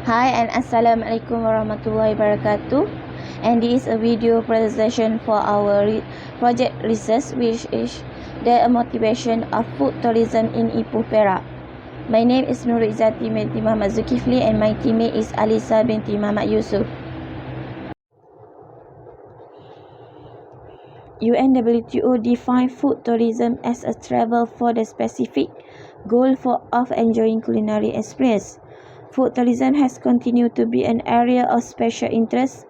Hi and Assalamualaikum warahmatullahi wabarakatuh. And this is a video presentation for our project research, which is the motivation of food tourism in Ipoh Perak. My name is Nur Izzati binti Muhammad Zulkifli and my teammate is Alisa binti Muhammad Yusuf. UNWTO define food tourism as a travel for the specific goal of enjoying culinary experience. Food tourism has continued to be an area of special interest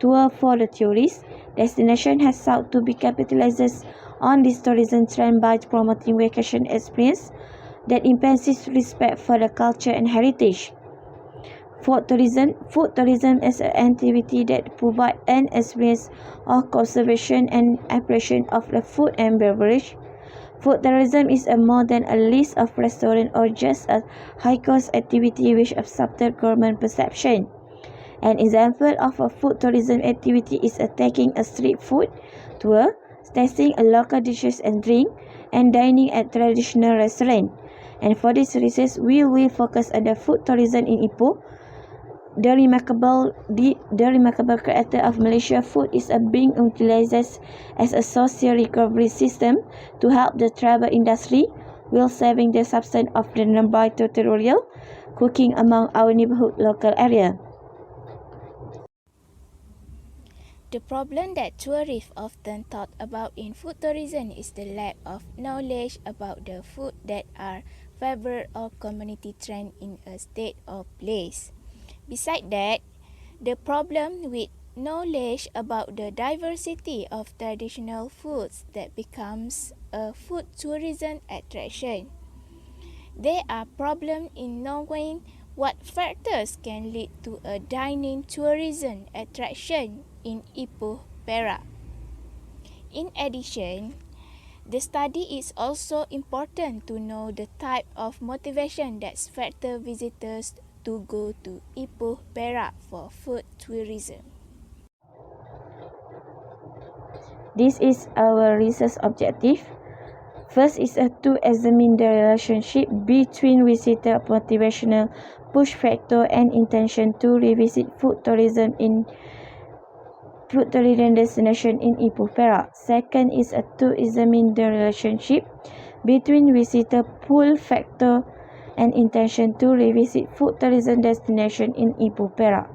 for the tourists. Destination has sought to be capitalizes on this tourism trend by promoting vacation experience that emphasizes respect for the culture and heritage. Food tourism is an activity that provides an experience of conservation and appreciation of the food and beverage. Food tourism is more than a list of restaurants or just a high-cost activity which of subtle government perception. An example of a food tourism activity is taking a street food tour, tasting a local dishes and drink, and dining at traditional restaurant. And for this research, we will focus on the food tourism in Ipoh. The remarkable character of Malaysia food is being utilized as a social recovery system to help the travel industry while saving the substance of the nearby tutorial cooking among our neighborhood local area. The problem that tourists often thought about in food tourism is the lack of knowledge about the food that are favored or community trend in a state or place. Besides that, the problem with knowledge about the diversity of traditional foods that becomes a food tourism attraction. There are problems in knowing what factors can lead to a dining tourism attraction in Ipoh Perak. In addition, the study is also important to know the type of motivation that factor visitors to go to Ipoh Perak for food tourism. This is our research objective. First is to examine the relationship between visitor motivational push factor and intention to revisit food tourism destination in Ipoh Perak. Second is to examine the relationship between visitor pull factor and intention to revisit food tourism destination in Ipoh Perak.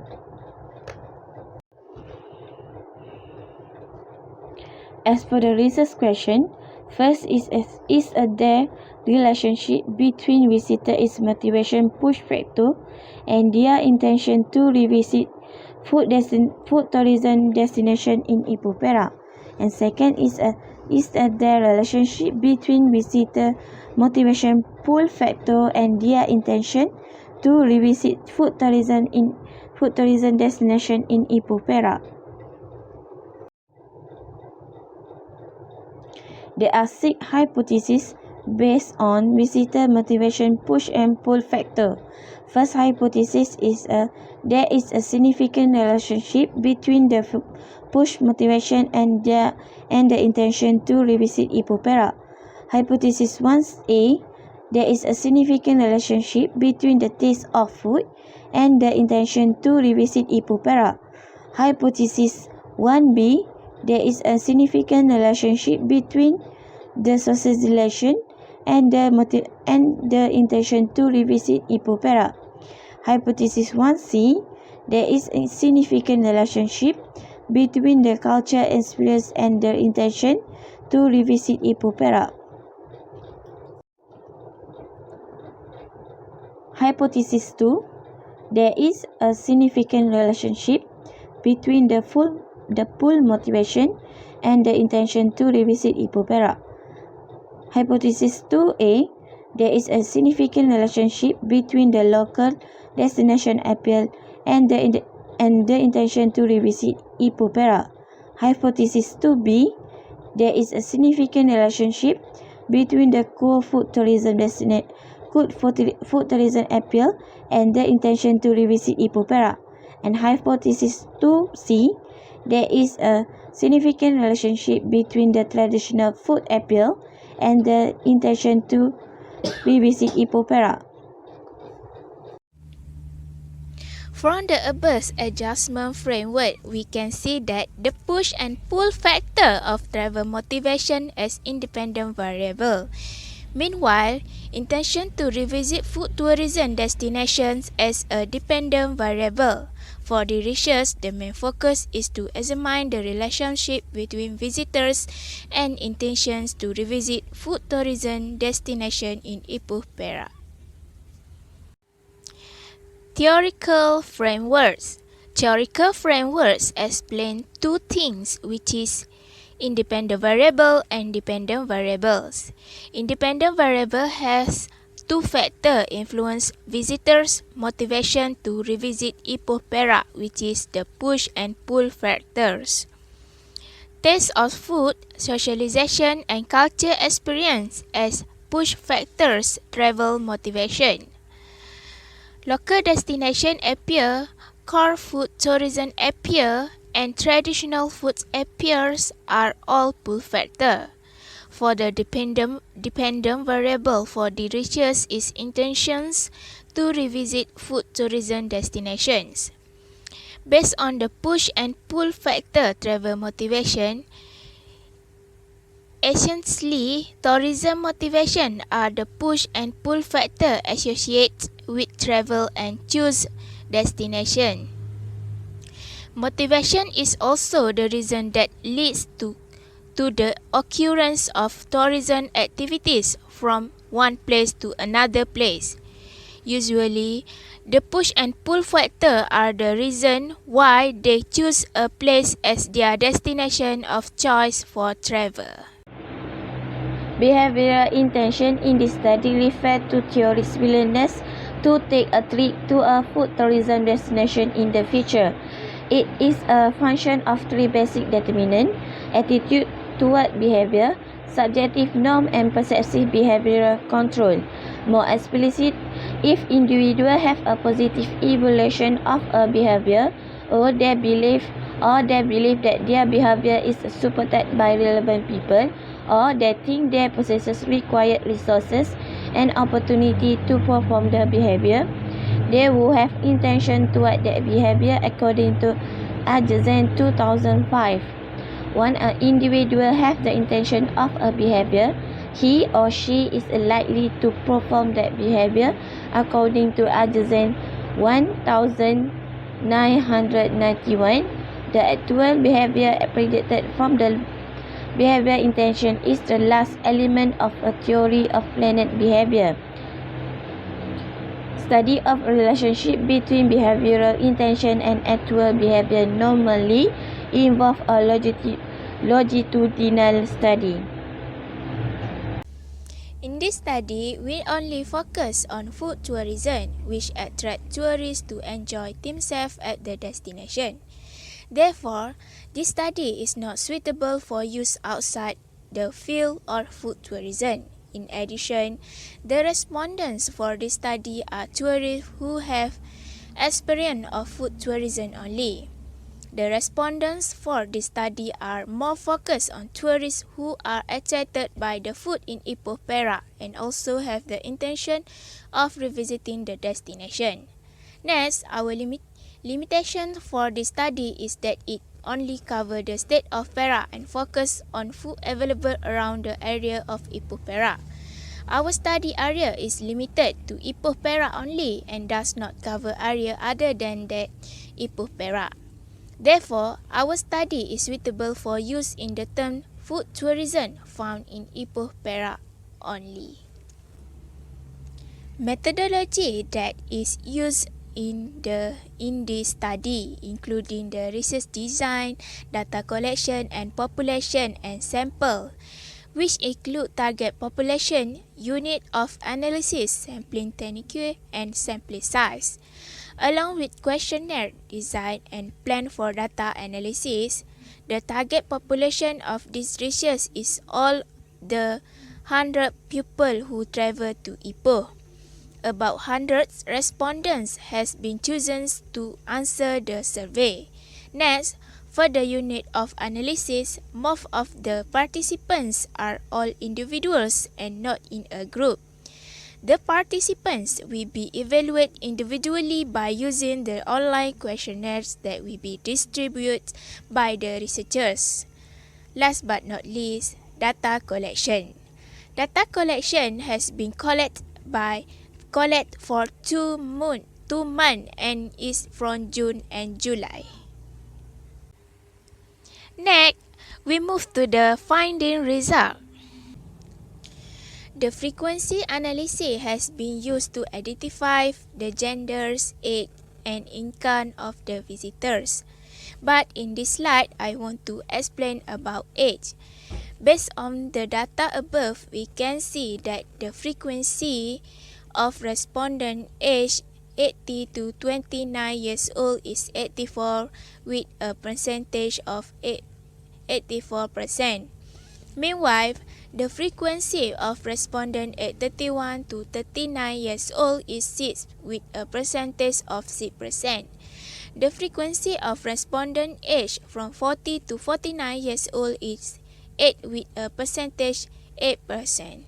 As for the research question, first is there relationship between visitor is motivation push factor and their intention to revisit food tourism destination in Ipoh Perak. And second is there relationship between visitor motivation pull factor and their intention to revisit food tourism destination in Ipoh Perak. There are 6 hypotheses based on visitor motivation push and pull factor. First hypothesis is there is a significant relationship between the push motivation and the intention to revisit Ipoh Perak. Hypothesis 1A, there is a significant relationship between the taste of food and the intention to revisit Ipoh Perak. Hypothesis 1B, there is a significant relationship between the socialization and the intention to revisit Ipoh Perak. Hypothesis 1C, there is a significant relationship between the culture experience and the intention to revisit Ipoh Perak. Hypothesis 2, there is a significant relationship between the pull motivation and the intention to revisit Ipoh Perak. Hypothesis 2A, there is a significant relationship between the local destination appeal and the intention to revisit Ipoh Perak. Hypothesis 2B, there is a significant relationship between the core food tourism appeal and the intention to revisit Ipoh Perak. And hypothesis 2C, there is a significant relationship between the traditional food appeal and the intention to revisit Ipoh Perak. From the above adjustment framework, we can see that the push and pull factor of travel motivation as independent variable. Meanwhile, intention to revisit food tourism destinations as a dependent variable. For the research, the main focus is to examine the relationship between visitors and intentions to revisit food tourism destination in Ipoh Perak. Theoretical frameworks. Theoretical frameworks explain two things, which is independent variable and dependent variables. Independent variable has two factors influence visitors' motivation to revisit Ipoh Perak, which is the push and pull factors. Taste of food, socialization, and culture experience as push factors travel motivation. Local destination appear, core food tourism appear, and traditional foods appears are all pull factor. For the dependent variable for the research is intentions to revisit food tourism destinations. Based on the push and pull factor travel motivation, essentially, tourism motivation are the push and pull factor associated with travel and choose destination. Motivation is also the reason that leads to the occurrence of tourism activities from one place to another place. Usually, the push and pull factor are the reason why they choose a place as their destination of choice for travel. Behavioral intention in this study refer to tourists' willingness to take a trip to a food tourism destination in the future. It is a function of three basic determinants: attitude toward behavior, subjective norm, and perceptive behavioral control. More explicit, if individuals have a positive evaluation of a behavior, or they believe that their behavior is supported by relevant people, or they think they possess required resources and opportunity to perform the behavior, they will have intention toward that behavior according to Adjacent 2005. When an individual has the intention of a behavior, he or she is likely to perform that behavior according to Adjacent 1991. The actual behavior predicted from the behavior intention is the last element of a theory of planned behavior. Study of a relationship between behavioral intention and actual behavior normally involve a longitudinal study. In this study, we only focus on food tourism, which attract tourists to enjoy themselves at the destination. Therefore, this study is not suitable for use outside the field of food tourism. In addition, the respondents for this study are tourists who have experience of food tourism only. The respondents for this study are more focused on tourists who are attracted by the food in Ipoh Perak and also have the intention of revisiting the destination. Next, our limitation for this study is that it only covers the state of Perak and focus on food available around the area of Ipoh Perak. Our study area is limited to Ipoh Perak only and does not cover area other than that Ipoh Perak. Therefore, our study is suitable for use in the term food tourism found in Ipoh Perak only. Methodology that is used in this study, including the research design, data collection and population and sample, which include target population, unit of analysis, sampling technique and sample size. Along with questionnaire design and plan for data analysis, the target population of this research is all the 100 people who travel to Ipoh. About 100 respondents has been chosen to answer the survey. Next, for the unit of analysis, most of the participants are all individuals and not in a group. The participants will be evaluated individually by using the online questionnaires that will be distributed by the researchers. Last but not least, data collection. Data collection has been collected for 2 months and is from June and July. Next, we move to the finding result. The frequency analysis has been used to identify the genders, age, and income of the visitors. But in this slide, I want to explain about age. Based on the data above, we can see that the frequency of respondent aged 80 to 29 years old is 84 with a percentage of 84%. Meanwhile, the frequency of respondent at 31 to 39 years old is 6 with a percentage of 6%. The frequency of respondent aged from 40 to 49 years old is 8 with a percentage 8%.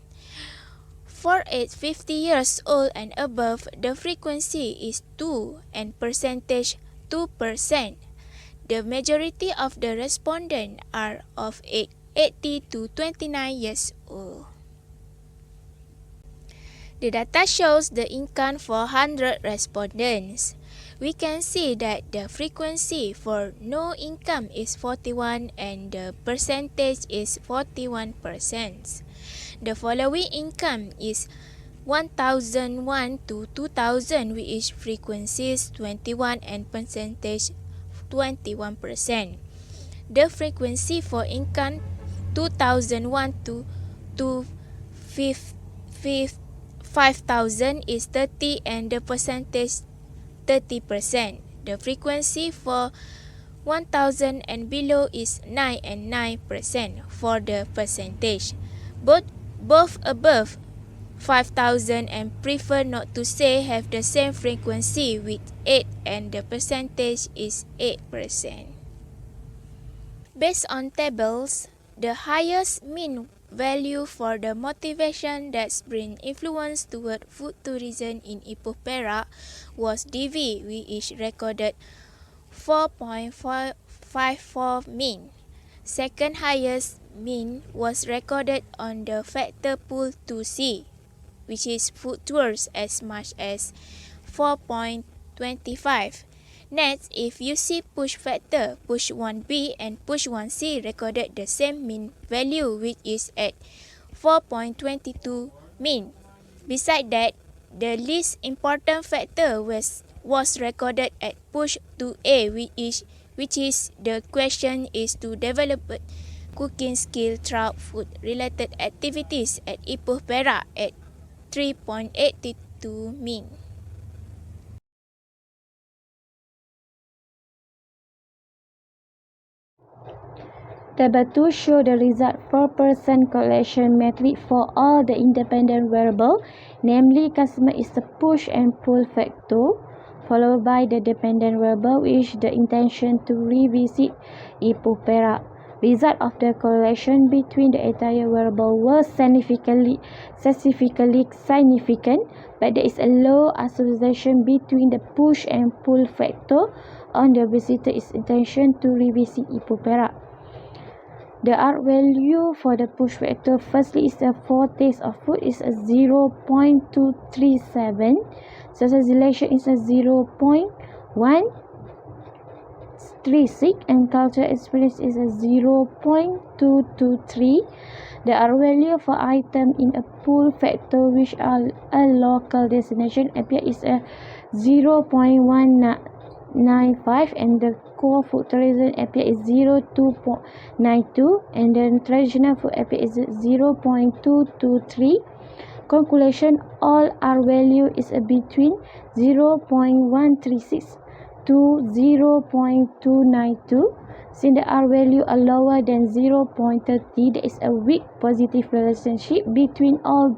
For age 50 years old and above, the frequency is 2 and percentage 2%. The majority of the respondents are of age 80 to 29 years old. The data shows the income for 100 respondents. We can see that the frequency for no income is 41 and the percentage is 41%. The following income is 1001 to 2000 which frequencies 21 and percentage 21%. The frequency for income 2001 to 5000 is 30 and the percentage 30%. The frequency for 1000 and below is 9 and 9% for the percentage. Both above 5000 and prefer not to say have the same frequency with 8 and the percentage is 8%. Based on tables, the highest mean value for the motivation that's bring influence toward food tourism in Ipoh Perak was DV, which is recorded 4.54 mean. Second highest mean was recorded on the factor pool 2C, which is food tours as much as 4.25. Next, if you see push factor, push 1B and push 1C recorded the same mean value which is at 4.22 mean. Besides that, the least important factor was recorded at push 2A which is the question is to develop cooking skill through food related activities at Ipoh Perak at 3.82 mean. Table 2 shows the result per person collection metric for all the independent variables, namely customer is the push and pull factor, followed by the dependent variable which is the intention to revisit Ipoh Perak. Result of the correlation between the entire variable was statistically significant, but there is a low association between the push and pull factor on the visitor's intention to revisit Ipoh Perak. The R value for the push factor firstly is the foretaste of food is a 0.237, socialization is a 0.136 and cultural experience is a 0.223. The R value for item in a pull factor which are a local destination appear is a 0.195 and the core food tourism appear is 0.292 and then traditional food appear is 0.223. Conclusion, all R value is between 0.136 to 0.292. Since the R value are lower than 0.30, there is a weak positive relationship between all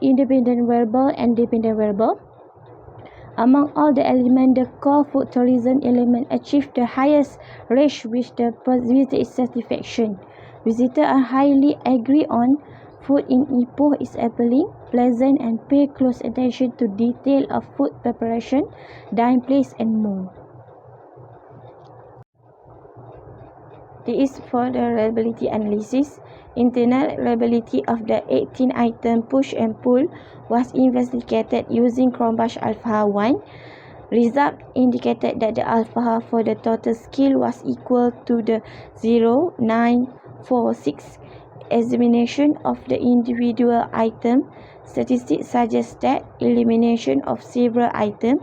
independent variable and dependent variable. Among all the elements, the core food tourism element achieved the highest range with the visitor satisfaction. Visitors are highly agree on Food in Ipoh is appealing, pleasant, and pay close attention to detail of food preparation, dine place, and more. This is for the reliability analysis. Internal reliability of the 18-item push and pull was investigated using Chromebus Alpha 1. Result indicated that the alpha for the total skill was equal to the 0.946. Examination of the individual item statistics suggest that elimination of several items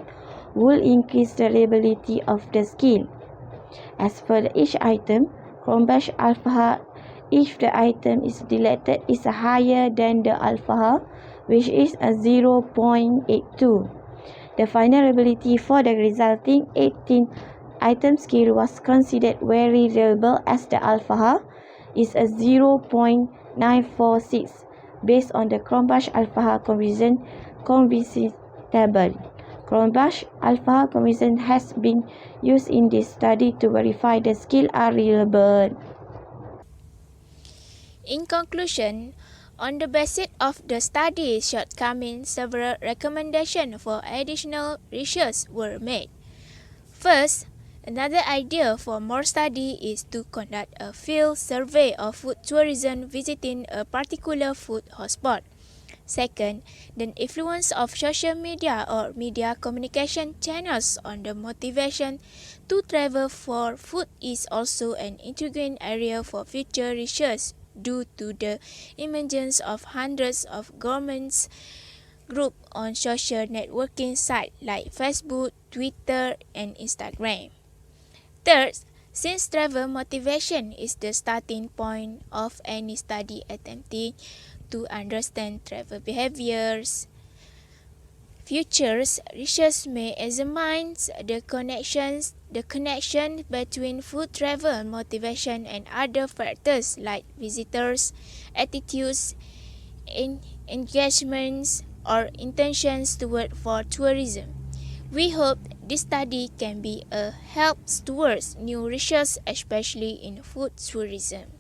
will increase the reliability of the skill. As for each item, Chromebus alpha, if the item is deleted, is higher than the alpha, which is a 0.82. The final reliability for the resulting 18-item skill was considered very reliable as the alpha is a 0.946 based on the Chromebus alpha conversion table. Chromebus alpha conversion has been used in this study to verify the skills are reliable. In conclusion, on the basis of the study's shortcomings, several recommendations for additional research were made. First, another idea for more study is to conduct a field survey of food tourism visiting a particular food hotspot. Second, the influence of social media or media communication channels on the motivation to travel for food is also an intriguing area for future research due to the emergence of hundreds of governments groups on social networking sites like Facebook, Twitter, and Instagram. Third, since travel motivation is the starting point of any study attempting to understand travel behaviors, future research may examine the connection between food travel motivation and other factors like visitors' attitudes, engagements, or intentions toward for tourism. We hope this study can be a help towards new research, especially in food tourism.